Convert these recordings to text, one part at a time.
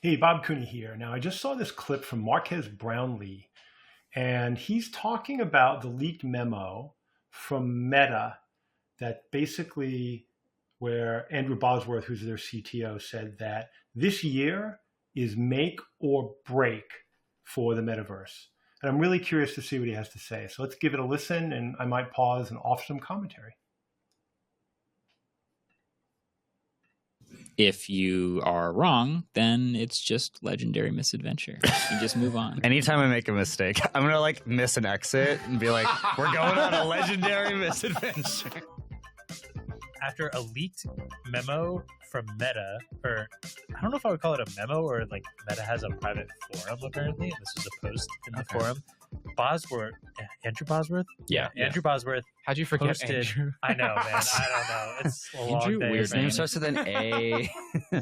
Hey, Bob Cooney here. Now, I just saw this clip from Marques Brownlee, and he's talking about the leaked memo from Meta that basically where Andrew Bosworth, who's their CTO, said that this year is make or break for the metaverse. And I'm really curious to see what he has to say. So let's give it a listen, and I might pause and offer some commentary. If you are wrong, then it's just legendary misadventure. You just move on. Anytime I make a mistake, I'm going to like miss an exit and be like, we're going on a legendary misadventure. After a leaked memo from Meta, or I don't know if I would call it a memo or like Meta has a private forum apparently, and this was a post in the forum. Andrew Bosworth? Yeah. Andrew Bosworth. How'd you forget posted, Andrew? I know, man. I don't know. It's a long Andrew, day. weird His name starts with an A.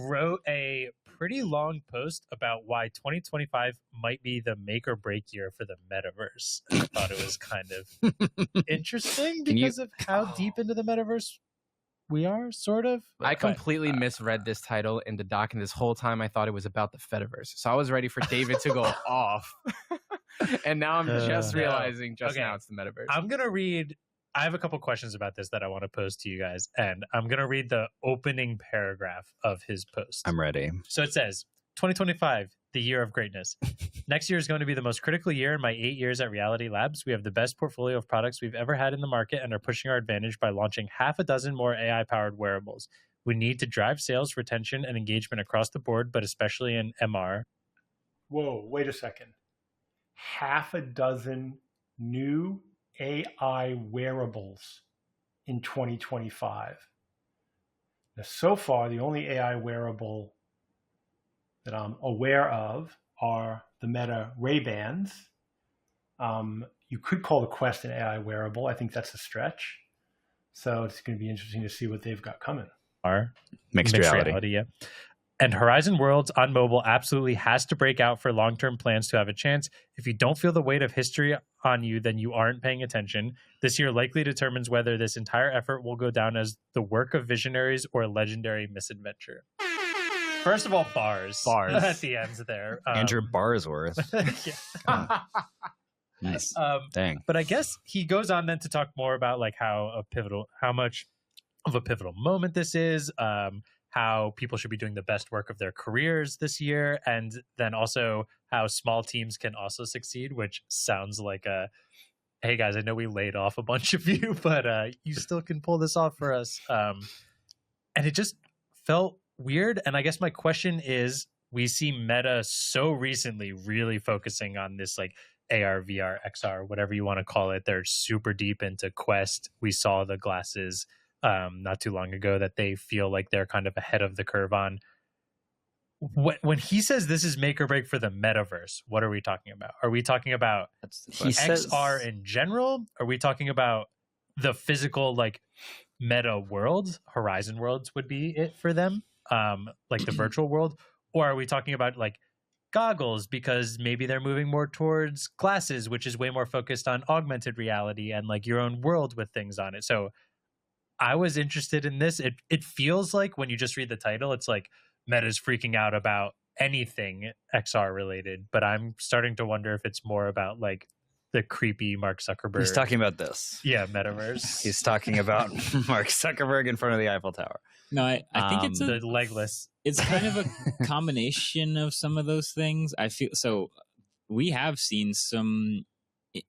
Wrote a pretty long post about why 2025 might be the make or break year for the metaverse. I thought it was kind of interesting because of how deep into the metaverse we are, sort of. I completely misread this title in the doc, and this whole time I thought it was about the Fediverse. So I was ready for David to go off. And now I'm just realizing now it's the metaverse. I'm going to read. I have a couple questions about this that I want to pose to you guys. And I'm going to read the opening paragraph of his post. I'm ready. So it says, 2025, the year of greatness. Next year is going to be the most critical year in my 8 years at Reality Labs. We have the best portfolio of products we've ever had in the market and are pushing our advantage by launching half a dozen more AI-powered wearables. We need to drive sales, retention, and engagement across the board, but especially in MR. Whoa, wait a second. Half a dozen new AI wearables in 2025. Now, so far, the only AI wearable that I'm aware of are the Meta Ray-Bans. You could call the Quest an AI wearable. I think that's a stretch. So it's going to be interesting to see what they've got coming. Mixed reality. Yeah. And Horizon Worlds on mobile absolutely has to break out for long-term plans to have a chance. If you don't feel the weight of history on you, then you aren't paying attention. This year likely determines whether this entire effort will go down as the work of visionaries or a legendary misadventure. First of all, bars at the ends there. Andrew Bosworth. Nice. Dang. But I guess he goes on then to talk more about like how much of a pivotal moment this is, how people should be doing the best work of their careers this year, and then also how small teams can also succeed, which sounds like hey guys, I know we laid off a bunch of you, but you still can pull this off for us. And it just felt weird. And I guess my question is, we see Meta so recently really focusing on this like AR, VR, XR, whatever you want to call it. They're super deep into Quest. We saw the glasses not too long ago that they feel like they're kind of ahead of the curve on. When he says this is make or break for the metaverse, what are we talking about? Are we talking about XR in general? Are we talking about the physical like meta world? Horizon Worlds would be it for them, like the virtual world? Or are we talking about like goggles because maybe they're moving more towards glasses, which is way more focused on augmented reality and like your own world with things on it? So I was interested in this. It feels like when you just read the title, it's like Meta's freaking out about anything XR related, but I'm starting to wonder if it's more about like the creepy Mark Zuckerberg. He's talking about this. Yeah, Metaverse. He's talking about Mark Zuckerberg in front of the Eiffel Tower. No, I think it's the legless. It's kind of a combination of some of those things. I feel so. We have seen some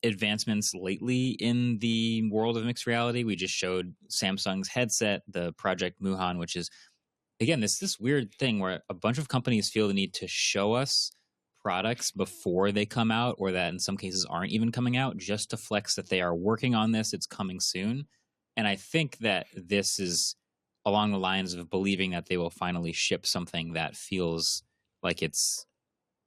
advancements lately in the world of mixed reality. We just showed Samsung's headset, the Project Muhan, which is, again, this weird thing where a bunch of companies feel the need to show us products before they come out, or that in some cases aren't even coming out, just to flex that they are working on this, it's coming soon. And I think that this is along the lines of believing that they will finally ship something that feels like it's,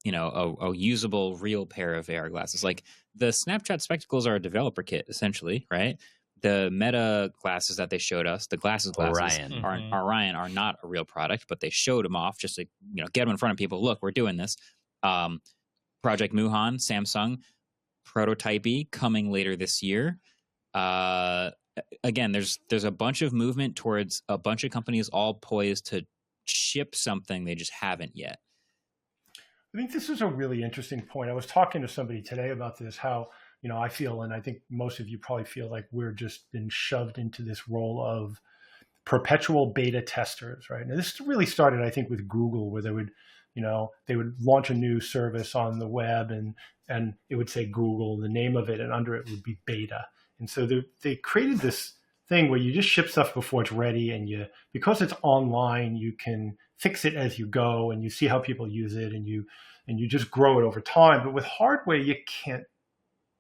you know, a usable real pair of AR glasses. Like the Snapchat Spectacles are a developer kit, essentially, right? The Meta glasses that they showed us, the glasses Orion. Mm-hmm. are not a real product, but they showed them off just to, you know, get them in front of people. Look, we're doing this. Project Muhan, Samsung, prototype-y coming later this year. Again, there's a bunch of movement towards a bunch of companies all poised to ship something they just haven't yet. I think this is a really interesting point. I was talking to somebody today about this, how, I feel, and I think most of you probably feel like we're just been shoved into this role of perpetual beta testers, right? Now, this really started, I think, with Google, where they would launch a new service on the web, and it would say Google, the name of it, and under it would be beta. And so they created this thing where you just ship stuff before it's ready, and because it's online, you can fix it as you go, and you see how people use it, and you just grow it over time. But with hardware, you can't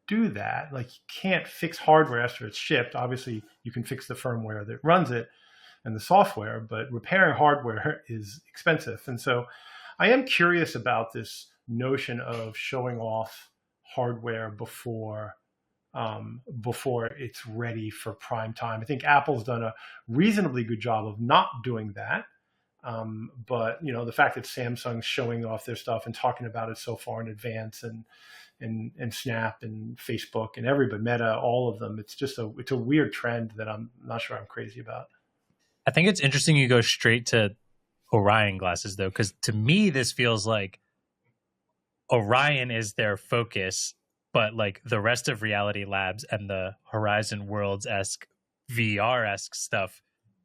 do that. Like, you can't fix hardware after it's shipped. Obviously, you can fix the firmware that runs it and the software, but repairing hardware is expensive. And so I am curious about this notion of showing off hardware before it's ready for prime time. I think Apple's done a reasonably good job of not doing that. But the fact that Samsung's showing off their stuff and talking about it so far in advance, and Snap and Facebook and everybody, Meta, all of them, it's a weird trend that I'm not sure I'm crazy about. I think it's interesting you go straight to Orion glasses, though, because to me, this feels like Orion is their focus, but like the rest of Reality Labs and the Horizon Worlds-esque, VR-esque stuff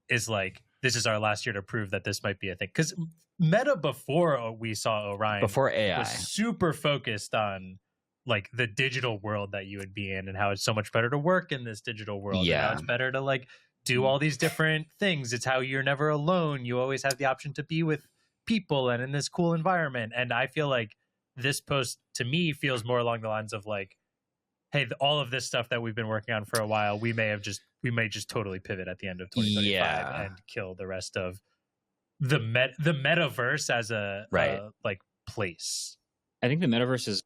is like, this is our last year to prove that this might be a thing. Because Meta, before we saw Orion, Before AI, was super focused on like the digital world that you would be in, and how it's so much better to work in this digital world. Yeah. And how it's better to like do all these different things. It's how you're never alone. You always have the option to be with people and in this cool environment. And I feel like this post to me feels more along the lines of like, hey, all of this stuff that we've been working on for a while, we may just totally pivot at the end of 2025 and kill the rest of the metaverse as a like place. I think the metaverse is.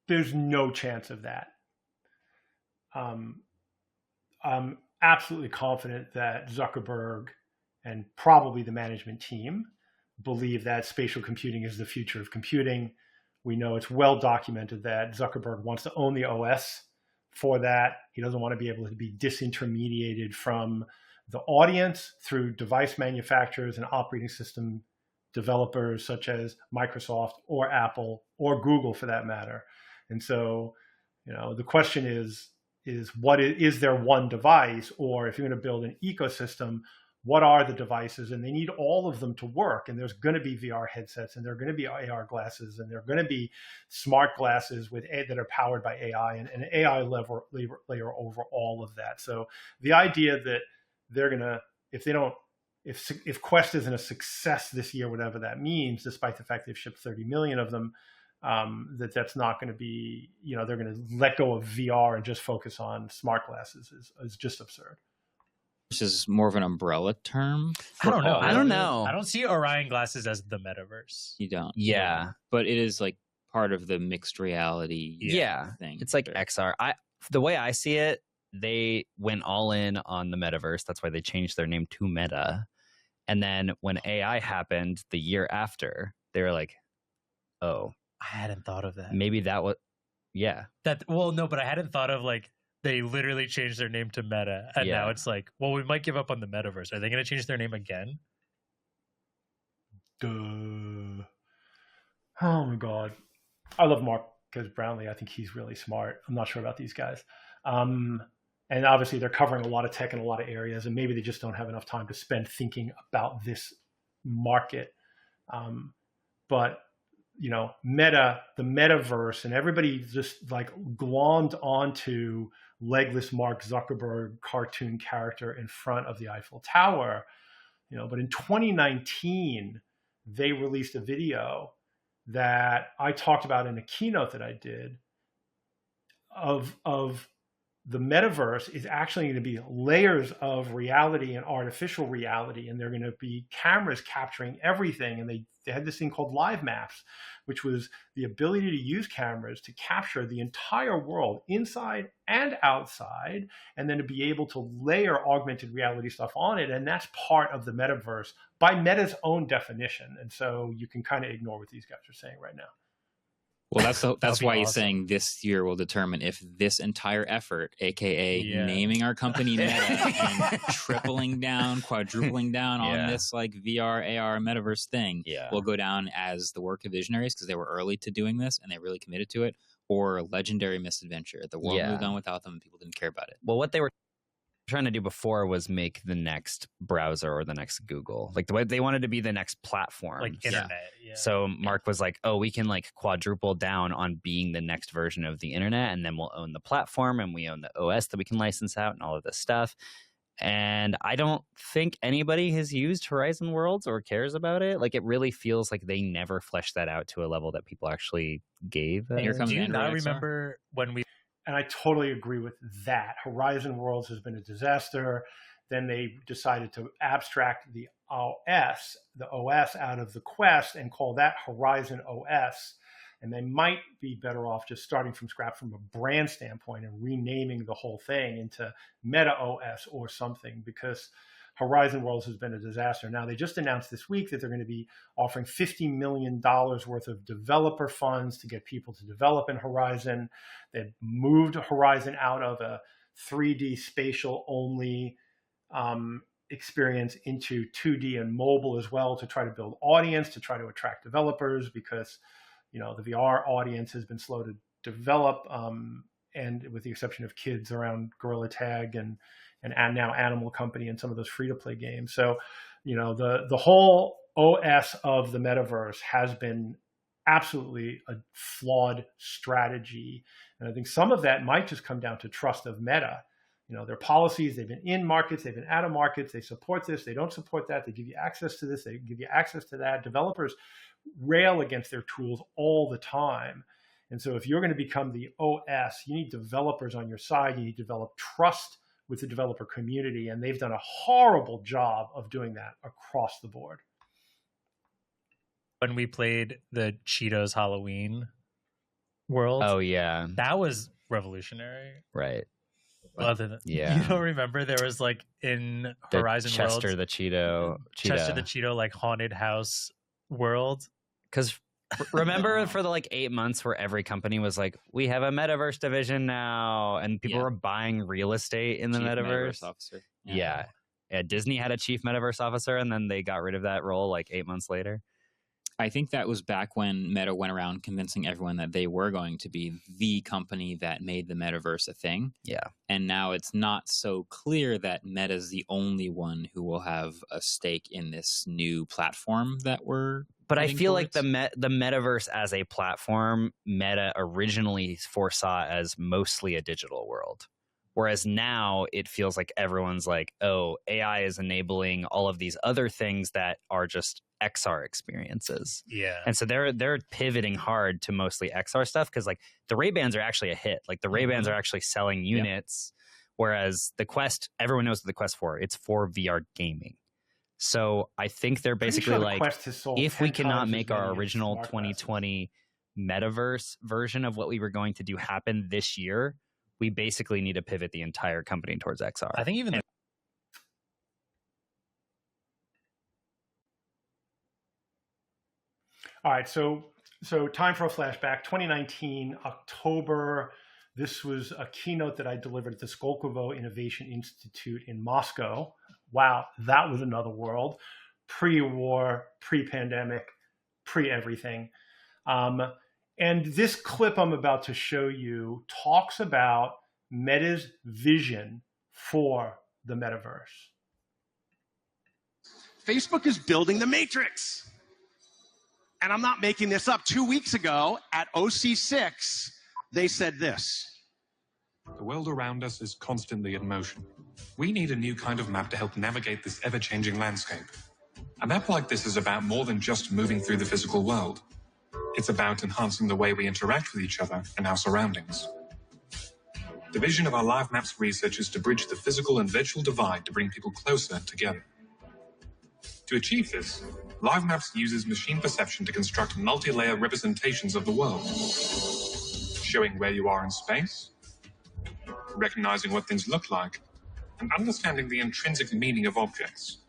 There's no chance of that. I'm absolutely confident that Zuckerberg and probably the management team believe that spatial computing is the future of computing. We know it's well documented that Zuckerberg wants to own the OS for that. He doesn't want to be able to be disintermediated from the audience through device manufacturers and operating system developers such as Microsoft or Apple or Google, for that matter. And so, the question is what is there one device, or if you're going to build an ecosystem, what are the devices? And they need all of them to work. And there's going to be VR headsets, and there are going to be AR glasses, and there are going to be smart glasses that are powered by AI, and an AI layer over all of that. So the idea that they're going to, if Quest isn't a success this year, whatever that means, despite the fact they've shipped 30 million of them, that's not going to be, they're going to let go of VR and just focus on smart glasses is just absurd. This is more of an umbrella term. I don't know. I don't know. I don't see Orion glasses as the metaverse. You don't. Yeah. But it is like part of the mixed reality thing. It's like XR. The way I see it, they went all in on the metaverse. That's why they changed their name to Meta. And then when AI happened the year after, they were like, oh, I hadn't thought of that. maybe that was, But I hadn't thought of like, they literally changed their name to Meta, and now it's like, well, we might give up on the metaverse. Are they going to change their name again? Duh. Oh my God. I love Marques Brownlee. I think he's really smart. I'm not sure about these guys. And obviously they're covering a lot of tech in a lot of areas, and maybe they just don't have enough time to spend thinking about this market. But Meta, the metaverse, and everybody just like glommed onto legless Mark Zuckerberg cartoon character in front of the Eiffel Tower, but in 2019, they released a video that I talked about in a keynote that I did of the metaverse is actually going to be layers of reality and artificial reality, and they're going to be cameras capturing everything. And they had this thing called live maps, which was the ability to use cameras to capture the entire world inside and outside, and then to be able to layer augmented reality stuff on it. And that's part of the metaverse by Meta's own definition. And so you can kind of ignore what these guys are saying right now. Well, that's be why he's awesome. saying this year will determine if this entire effort, aka Yeah. naming our company Meta and tripling down, quadrupling down on Yeah. this like VR, AR, metaverse thing, Yeah. will go down as the work of visionaries because they were early to doing this and they really committed to it, or legendary misadventure. The world Yeah. moved on without them and people didn't care about it. Well, what they were trying to do before was make the next browser or the next Google. Like the way they wanted to be the next platform. Like internet. Yeah. So Mark was like, oh, we can like quadruple down on being the next version of the internet, and then we'll own the platform and we own the OS that we can license out and all of this stuff. And I don't think anybody has used Horizon Worlds or cares about it. Like, it really feels like they never fleshed that out to a level that people actually gave. Here comes Do you Android not XR. remember when we And I totally agree with that. Horizon Worlds has been a disaster. Then they decided to abstract the OS out of the Quest and call that Horizon OS. And they might be better off just starting from scratch from a brand standpoint and renaming the whole thing into Meta OS or something, because Horizon Worlds has been a disaster. Now, they just announced this week that they're going to be offering $50 million worth of developer funds to get people to develop in Horizon. They've moved Horizon out of a 3D spatial only experience into 2D and mobile as well, to try to build audience, to try to attract developers, because the VR audience has been slow to develop, and with the exception of kids around Gorilla Tag and now Animal Company and some of those free-to-play games. So, the whole OS of the metaverse has been absolutely a flawed strategy. And I think some of that might just come down to trust of Meta. Their policies, they've been in markets, they've been out of markets, they support this, they don't support that, they give you access to this, they give you access to that. Developers rail against their tools all the time. And so if you're going to become the OS, you need developers on your side, you need to develop trust with the developer community, and they've done a horrible job of doing that across the board. when we played the Cheetos Halloween world, Oh yeah, that was revolutionary. right. Other than, Yeah. you don't remember there was like in The Horizon Chester Worlds, the Cheeto, Chester the Cheeto like haunted house world. Because remember for the like 8 months where every company was like, we have a metaverse division now, and people Yeah. were buying real estate in the Chief metaverse. officer. Yeah. Disney had a chief metaverse officer, and then they got rid of that role like 8 months later. I think that was back when Meta went around convincing everyone that they were going to be the company that made the metaverse a thing. Yeah. And now it's not so clear that Meta's the only one who will have a stake in this new platform that we're But I heading feel like towards. the metaverse as a platform, Meta originally foresaw as mostly a digital world. Whereas now it feels like everyone's like, oh, AI is enabling all of these other things that are just XR experiences. Yeah. And so they're pivoting hard to mostly XR stuff, because like the Ray-Bans are actually a hit. Like the Ray-Bans are actually selling units, whereas the Quest, everyone knows what the Quest for. It's for VR gaming. So I think they're basically Pretty sure the like, Quest has sold if we 10 cannot times as make our many as original smart glasses. 2020 metaverse version of what we were going to do happen this year, we basically need to pivot the entire company towards XR. I think even the All right, so time for a flashback. 2019, October. This was a keynote that I delivered at the Skolkovo Innovation Institute in Moscow. Wow, that was another world. Pre-war, pre-pandemic, pre-everything. And this clip I'm about to show you talks about Meta's vision for the metaverse. Facebook is building the matrix. And I'm not making this up. 2 weeks ago at OC6, they said this. The world around us is constantly in motion. We need a new kind of map to help navigate this ever-changing landscape. A map like this is about more than just moving through the physical world. It's about enhancing the way we interact with each other and our surroundings. The vision of our Live Maps research is to bridge the physical and virtual divide to bring people closer together. To achieve this, Live Maps uses machine perception to construct multi-layer representations of the world, showing where you are in space, recognizing what things look like, and understanding the intrinsic meaning of objects.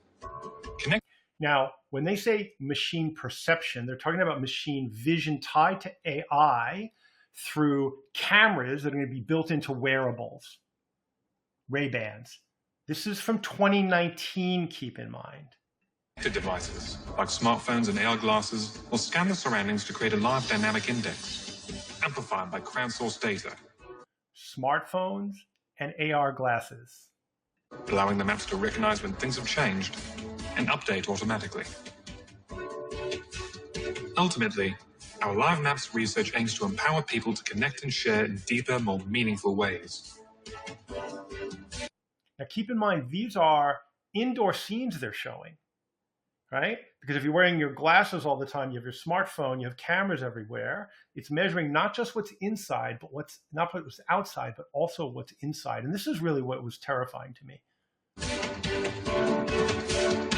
Now, when they say machine perception, they're talking about machine vision tied to AI through cameras that are going to be built into wearables, Ray-Bans. This is from 2019, keep in mind. Devices like smartphones and AR glasses will scan the surroundings to create a live dynamic index, amplified by crowdsourced data. Smartphones and AR glasses. Allowing the maps to recognize when things have changed and update automatically. Ultimately, our Live Maps research aims to empower people to connect and share in deeper, more meaningful ways. Now keep in mind, these are indoor scenes they're showing, right? Because if you're wearing your glasses all the time, you have your smartphone, you have cameras everywhere. It's measuring not just what's inside, but not what's outside, but also what's inside. And this is really what was terrifying to me.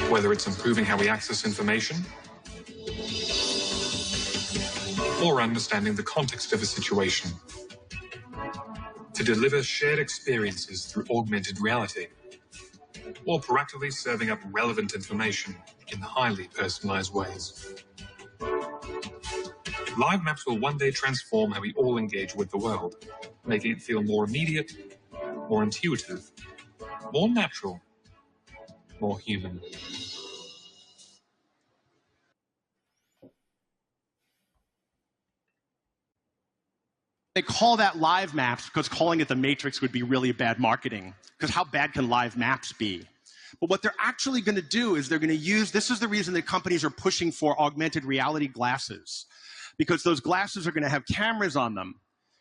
Whether it's improving how we access information or understanding the context of a situation, to deliver shared experiences through augmented reality, or proactively serving up relevant information in highly personalized ways. Live Maps will one day transform how we all engage with the world, making it feel more immediate, more intuitive, more natural, more human. They call that Live Maps because calling it the Matrix would be really bad marketing. Because how bad can Live Maps be? But what they're actually going to do is they're going to use, this is the reason that companies are pushing for augmented reality glasses. Because those glasses are going to have cameras on them.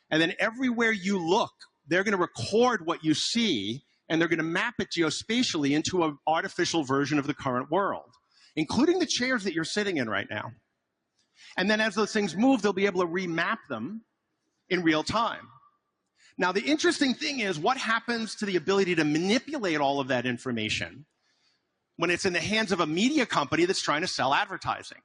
And then everywhere you look, they're going to record what you see, and they're going to map it geospatially into an artificial version of the current world, including the chairs that you're sitting in right now. And then as those things move, they'll be able to remap them in real time. Now, the interesting thing is what happens to the ability to manipulate all of that information when it's in the hands of a media company that's trying to sell advertising?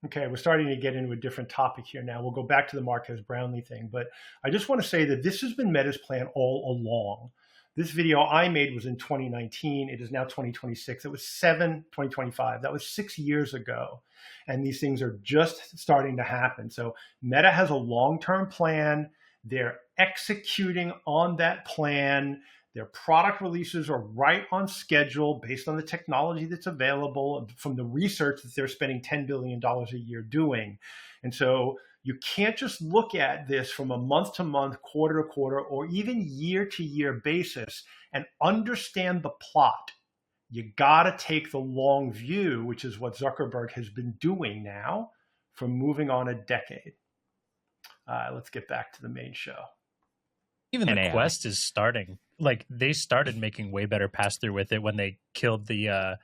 Okay, we're starting to get into a different topic here now. We'll go back to the Marques Brownlee thing, but I just want to say that this has been Meta's plan all along. This video I made was in 2019. It is now 2026. It was 2025. That was 6 years ago. And these things are just starting to happen. So Meta has a long-term plan. They're executing on that plan. Their product releases are right on schedule based on the technology that's available from the research that they're spending $10 billion a year doing. And so you can't just look at this from a month-to-month, quarter-to-quarter, or even year-to-year basis and understand the plot. You got to take the long view, which is what Zuckerberg has been doing now for moving on a decade. Let's get back to the main show. Even the AI. Quest is starting. Like, they started making way better pass-through with it when they killed the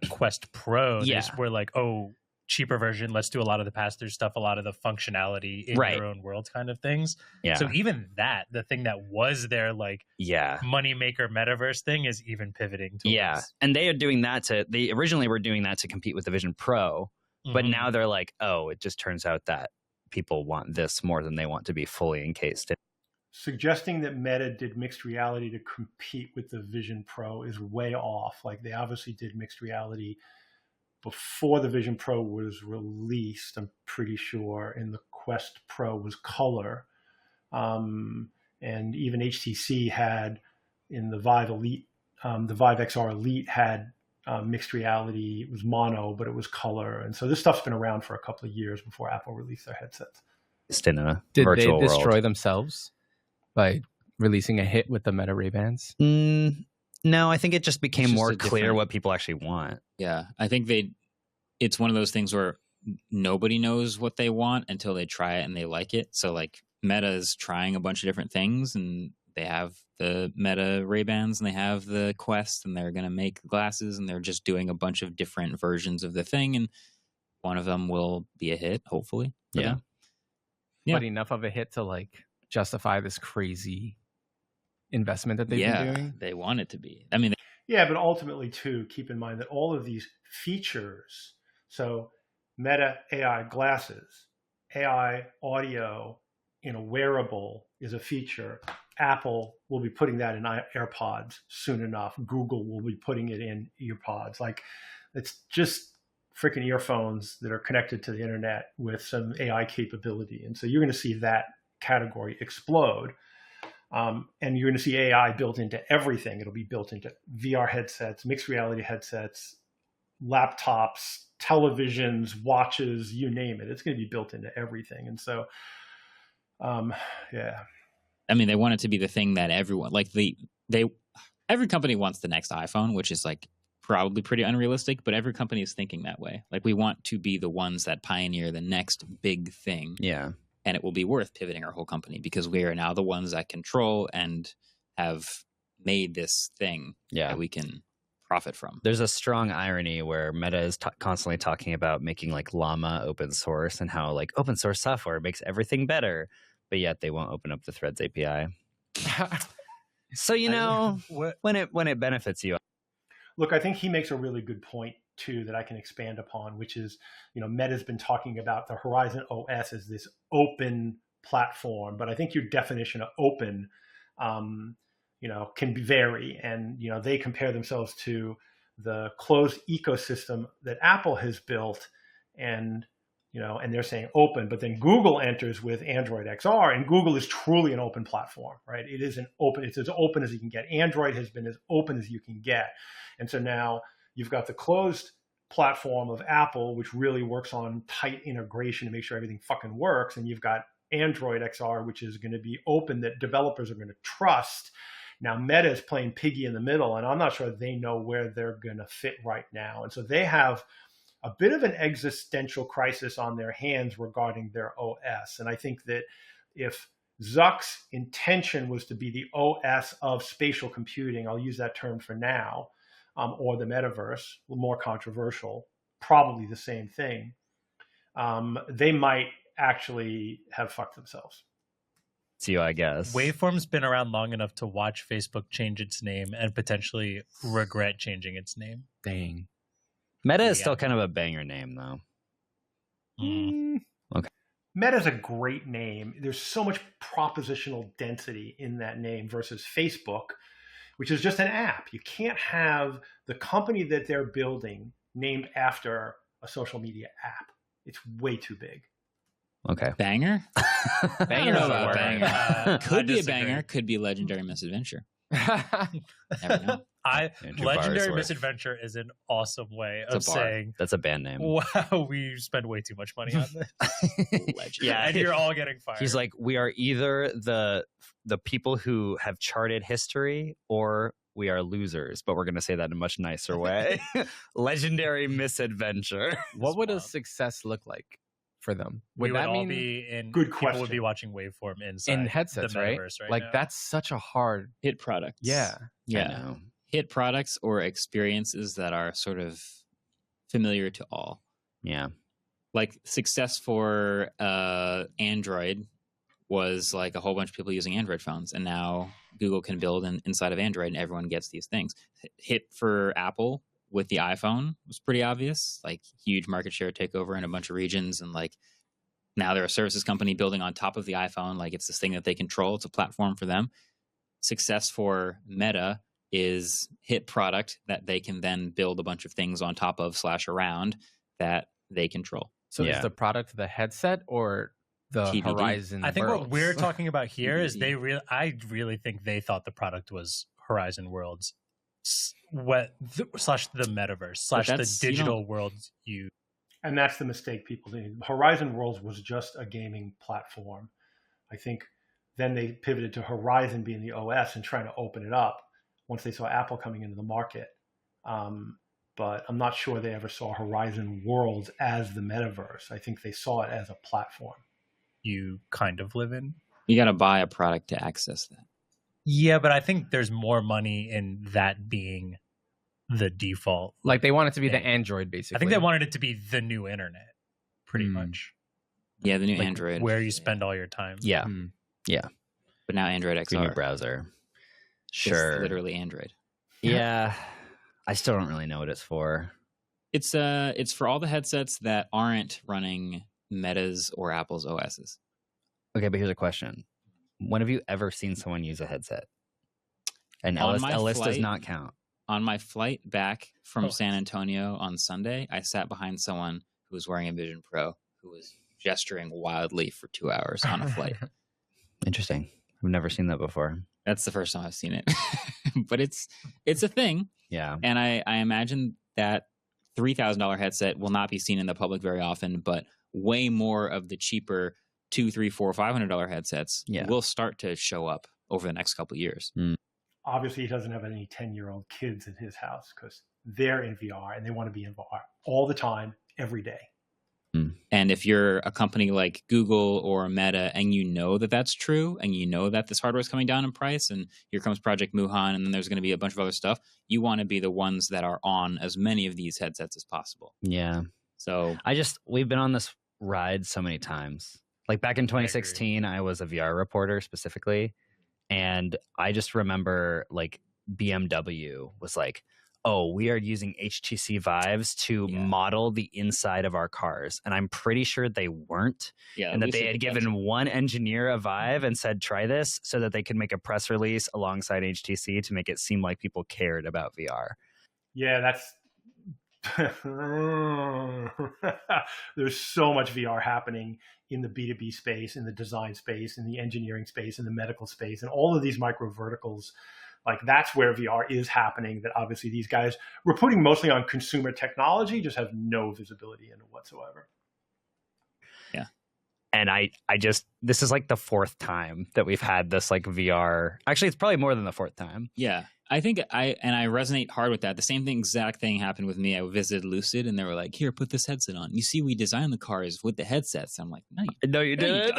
Quest Pro. Yeah. They were like, oh, cheaper version, let's do a lot of the pass-through stuff, a lot of the functionality in Right. your own world kind of things. Yeah. So even that, the thing that was their like Yeah. moneymaker metaverse thing is even pivoting towards. Yeah. And they are doing that they originally were doing that to compete with the Vision Pro, but Mhm. now they're like, oh, it just turns out that people want this more than they want to be fully encased in. Suggesting that Meta did mixed reality to compete with the Vision Pro is way off. Like, they obviously did mixed reality before the Vision Pro was released, I'm pretty sure, and the Quest Pro was color. And even HTC had, in the Vive Elite, the Vive XR Elite had mixed reality. It was mono, but it was color. And so this stuff's been around for a couple of years before Apple released their headsets. Just in a Did virtual they destroy world. themselves by releasing a hit with the Meta Ray-Bans? No, I think it just became just more a clear different- what people actually want. Yeah, I think it's one of those things where nobody knows what they want until they try it and they like it. So like Meta's trying a bunch of different things, and they have the Meta Ray-Bans and they have the Quest, and they're going to make glasses, and they're just doing a bunch of different versions of the thing, and one of them will be a hit, hopefully. for Yeah. them. Yeah. But enough of a hit to like justify this crazy investment that they've Yeah, been doing? they want it to be. I mean, Yeah, but ultimately, too, keep in mind that all of these features, so Meta AI glasses, AI audio in a wearable is a feature. Apple will be putting that in AirPods soon enough. Google will be putting it in EarPods. Like, It's just freaking earphones that are connected to the internet with some AI capability. And so you're going to see that category explode. And you're going to see AI built into everything. It'll be built into VR headsets, mixed reality headsets, laptops, televisions, watches, you name it. It's going to be built into everything. And so, yeah. I mean, they want it to be the thing that everyone, like every company wants the next iPhone, which is like probably pretty unrealistic, but every company is thinking that way. Like, we want to be the ones that pioneer the next big thing. Yeah. And it will be worth pivoting our whole company because we are now the ones that control and have made this thing that we can profit from. There's a strong irony where Meta is constantly talking about making like Llama open source and how like open source software makes everything better, but yet they won't open up the Threads API. So, you know, when it benefits you. Look, I think he makes a really good point too that I can expand upon, which is, you know, Meta's been talking about the Horizon OS as this open platform, but I think your definition of open, you know, can vary. And, you know, they compare themselves to the closed ecosystem that Apple has built, and, you know, and they're saying open, but then Google enters with Android XR, and Google is truly an open platform, right? It is an open, it's as open as you can get. Android has been as open as you can get. And so now you've got the closed platform of Apple, which really works on tight integration to make sure everything fucking works. And you've got Android XR, which is going to be open, that developers are going to trust. Now, Meta is playing piggy in the middle, and I'm not sure they know where they're going to fit right now. And so they have a bit of an existential crisis on their hands regarding their OS. And I think that if Zuck's intention was to be the OS of spatial computing, I'll use that term for now, or the metaverse, more controversial, probably the same thing, they might actually have fucked themselves. It's you, I guess. Waveform's been around long enough to watch Facebook change its name and potentially regret changing its name. Dang. Meta is still kind of a banger name, though. Okay. Meta's a great name. There's so much propositional density in that name versus Facebook, which is just an app. You can't have the company that they're building named after a social media app. It's way too big. Okay. Banger? Banger I don't know is a about word. banger. Could be a disagree. banger. Could be a legendary misadventure. Never know. Andrew Legendary Bosworth. Misadventure is an awesome way of It's a bar. saying, That's a band name. wow, we spend way too much money on this. Legend. Yeah. And you're all getting fired. He's like, we are either the people who have charted history, or we are losers, but we're going to say that in a much nicer way. Legendary Misadventure. What would a success look like for them? we would that all mean be in, Good people question. would be watching Waveform inside in headsets, the right? Metaverse Like now. that's such a hard. Hit products. Yeah. I Yeah. know. Hit products or experiences that are sort of familiar to all. Yeah. Like success for Android was like a whole bunch of people using Android phones, and now Google can build inside of Android and everyone gets these things. Hit for Apple with the iPhone was pretty obvious, like huge market share takeover in a bunch of regions, and like now they're a services company building on top of the iPhone. Like it's this thing that they control. It's a platform for them. Success for Meta is hit product that they can then build a bunch of things on top of / around that they control. So Yeah. is the product the headset or the TBD. Horizon? I think Worlds? what we're talking about here is TBD. I really think they thought the product was Horizon Worlds, / the Metaverse / the that's- you digital don't- worlds you. And that's the mistake people did. Horizon Worlds was just a gaming platform. I think then they pivoted to Horizon being the OS and trying to open it up once they saw Apple coming into the market. But I'm not sure they ever saw Horizon Worlds as the metaverse. I think they saw it as a platform. You kind of live in. You got to buy a product to access that. Yeah, but I think there's more money in that being the default. Like they want it to be the Yeah. Android, basically. I think they wanted it to be the new internet, pretty Hmm. much. Yeah, the new Like Android. where you spend all your time. Yeah. But now Android Your new XR. browser. It's Sure. literally Android. Yeah. I still don't really know what it's for. It's for all the headsets that aren't running Meta's or Apple's OSs. Okay, but here's a question. When have you ever seen someone use a headset? And On Ellis, my Ellis does flight- not count. On my flight back from San Antonio on Sunday, I sat behind someone who was wearing a Vision Pro who was gesturing wildly for 2 hours on a flight. Interesting. I've never seen that before. That's the first time I've seen it. But it's a thing. Yeah. And I imagine that $3,000 headset will not be seen in the public very often, but way more of the cheaper $200, $300, $400, $500 headsets will start to show up over the next couple of years. Obviously, he doesn't have any 10-year-old kids in his house because they're in VR and they want to be in VR all the time, every day. And if you're a company like Google or Meta and you know that that's true and you know that this hardware is coming down in price and here comes Project Muhan and then there's going to be a bunch of other stuff, you want to be the ones that are on as many of these headsets as possible. Yeah. So we've been on this ride so many times. Like back in 2016, I was a VR reporter specifically. And I just remember like BMW was like, oh, we are using HTC Vives to model the inside of our cars. And I'm pretty sure they weren't. Yeah, and that they had given one engineer a Vive and said, try this so that they could make a press release alongside HTC to make it seem like people cared about VR. Yeah, that's... There's so much VR happening in the B2B space, in the design space, in the engineering space, in the medical space, and all of these micro verticals. Like that's where VR is happening, that obviously these guys we're putting mostly on consumer technology, just have no visibility into whatsoever. Yeah. And I just, this is like the fourth time that we've had this like VR. Actually, it's probably more than the fourth time. Yeah. I think I resonate hard with that. The same exact thing happened with me. I visited Lucid and they were like, here, put this headset on. You see, we designed the cars with the headsets. I'm like, no, you didn't.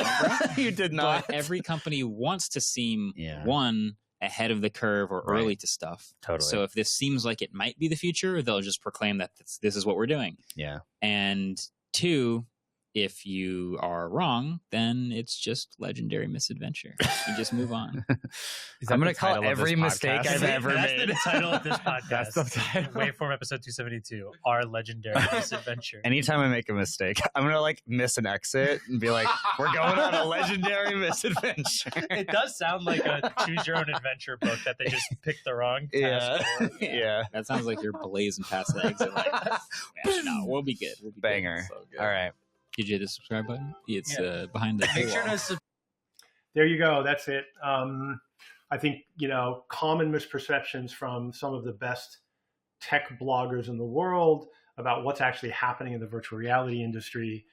You did not. But every company wants to seem one, ahead of the curve or early to stuff. Totally. So if this seems like it might be the future, they'll just proclaim that this is what we're doing. Yeah. And two, if you are wrong, then it's just legendary misadventure. You just move on. I'm going to call every mistake I've ever That's made. the title of this podcast. That's the title. Waveform episode 272, Our Legendary Misadventure. Anytime I make a mistake, I'm going to like miss an exit and be like, we're going on a legendary misadventure. It does sound like a choose your own adventure book that they just picked the wrong task for. Yeah. That sounds like you're blazing past the exit. Like, no, we'll be good. We'll be Banger. So good. All right. Did you hit the subscribe button? It's behind the paywall. There you go. That's it. I think, common misperceptions from some of the best tech bloggers in the world about what's actually happening in the virtual reality industry,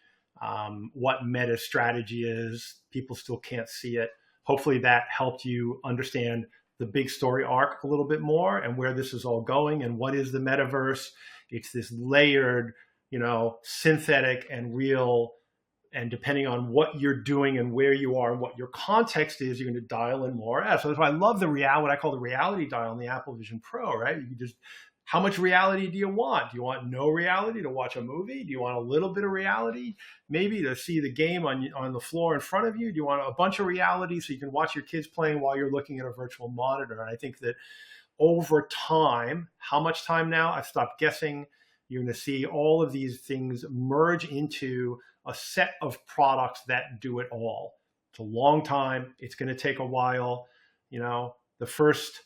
what Meta's strategy is. People still can't see it. Hopefully that helped you understand the big story arc a little bit more and where this is all going and what is the metaverse. It's this layered, synthetic and real, and depending on what you're doing and where you are and what your context is, you're going to dial in more. So that's why I love what I call the reality dial in the Apple Vision Pro, right? You can just, how much reality do you want? Do you want no reality to watch a movie? Do you want a little bit of reality, maybe to see the game on the floor in front of you? Do you want a bunch of reality so you can watch your kids playing while you're looking at a virtual monitor? And I think that over time, how much time now? I've stopped guessing. You're going to see all of these things merge into a set of products that do it all. It's a long time. It's going to take a while. The first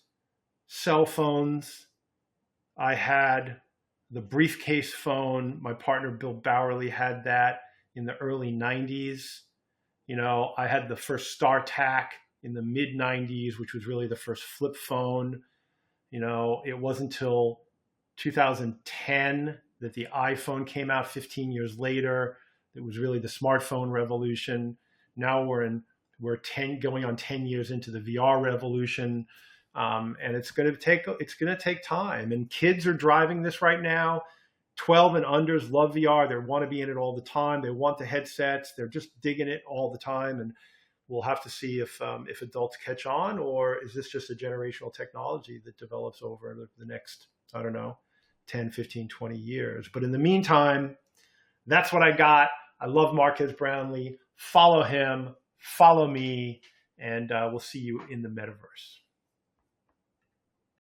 cell phones I had, the briefcase phone, my partner Bill Bowerly had that in the early 90s. I had the first StarTAC in the mid 90s, which was really the first flip phone. It wasn't until 2010 that the iPhone came out. 15 years later, it was really the smartphone revolution. Now we're going on 10 years into the VR revolution, and it's going to take time. And kids are driving this right now. 12 and unders love VR. They want to be in it all the time. They want the headsets. They're just digging it all the time. And we'll have to see if adults catch on, or is this just a generational technology that develops over the next, 10, 15, 20 years. But in the meantime, that's what I got. I love Marques Brownlee. Follow him, follow me, and we'll see you in the metaverse.